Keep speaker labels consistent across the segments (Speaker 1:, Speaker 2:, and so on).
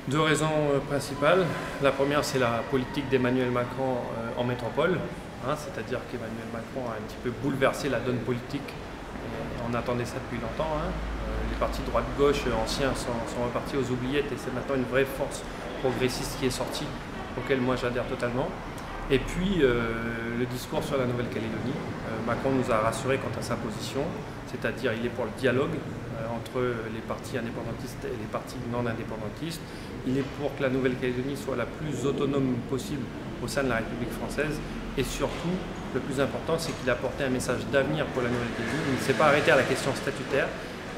Speaker 1: Deux raisons principales. La première, c'est la politique d'Emmanuel Macron en métropole, c'est-à-dire qu'Emmanuel Macron a un petit peu bouleversé la donne politique. Et on attendait ça depuis longtemps. Les partis droite-gauche anciens sont repartis aux oubliettes et c'est maintenant une vraie force progressiste qui est sortie, auquel moi j'adhère totalement. Et puis le discours sur la Nouvelle-Calédonie. Macron nous a rassurés quant à sa position, c'est-à-dire il est pour le dialogue entre les partis indépendantistes et les partis non indépendantistes. Il est pour que la Nouvelle-Calédonie soit la plus autonome possible au sein de la République française. Et surtout, le plus important, c'est qu'il a apporté un message d'avenir pour la Nouvelle-Calédonie. Il ne s'est pas arrêté à la question statutaire,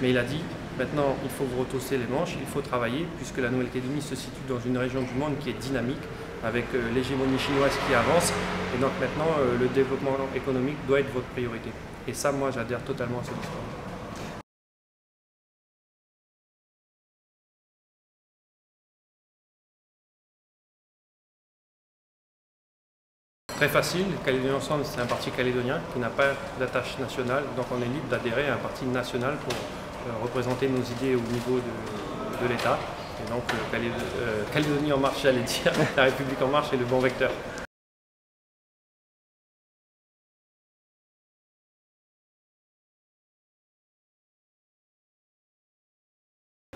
Speaker 1: mais il a dit maintenant il faut vous retrousser les manches, il faut travailler, puisque la Nouvelle-Calédonie se situe dans une région du monde qui est dynamique, avec l'hégémonie chinoise qui avance. Et donc maintenant, le développement économique doit être votre priorité. Et ça, moi, j'adhère totalement à cette histoire. Très facile, Calédonie Ensemble, c'est un parti calédonien qui n'a pas d'attache nationale, donc on est libre d'adhérer à un parti national pour représenter nos idées au niveau de l'État. Et donc Calédonie En Marche, j'allais dire, la République En Marche est le bon vecteur.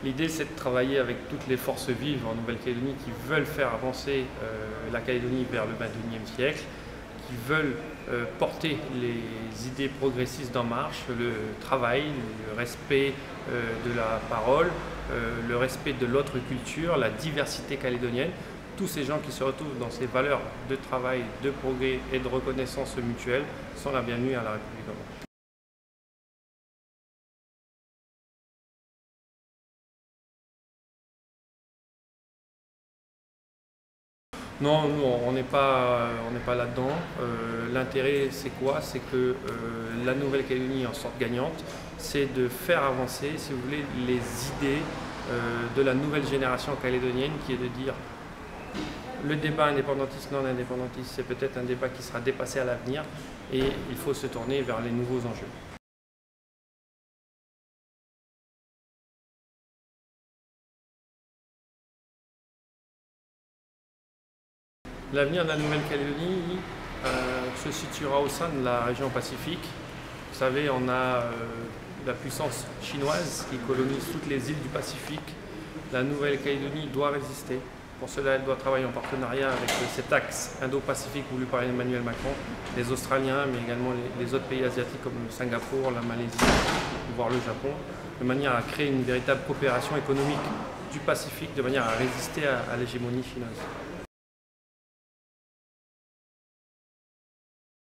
Speaker 1: L'idée, c'est de travailler avec toutes les forces vives en Nouvelle-Calédonie qui veulent faire avancer la Calédonie vers le XXIe siècle, qui veulent porter les idées progressistes d'En Marche, le travail, le respect de la parole, le respect de l'autre culture, la diversité calédonienne. Tous ces gens qui se retrouvent dans ces valeurs de travail, de progrès et de reconnaissance mutuelle sont la bienvenue à la République En Marche. Non, nous, on n'est pas là-dedans. L'intérêt, c'est quoi? C'est que la Nouvelle-Calédonie en sorte gagnante, c'est de faire avancer, si vous voulez, les idées de la nouvelle génération calédonienne, qui est de dire le débat indépendantiste, non indépendantiste, c'est peut-être un débat qui sera dépassé à l'avenir et il faut se tourner vers les nouveaux enjeux. L'avenir de la Nouvelle-Calédonie se situera au sein de la région Pacifique. Vous savez, on a la puissance chinoise qui colonise toutes les îles du Pacifique. La Nouvelle-Calédonie doit résister. Pour cela, elle doit travailler en partenariat avec cet axe Indo-Pacifique voulu par Emmanuel Macron, les Australiens, mais également les autres pays asiatiques comme le Singapour, la Malaisie, voire le Japon, de manière à créer une véritable coopération économique du Pacifique, de manière à résister à l'hégémonie chinoise.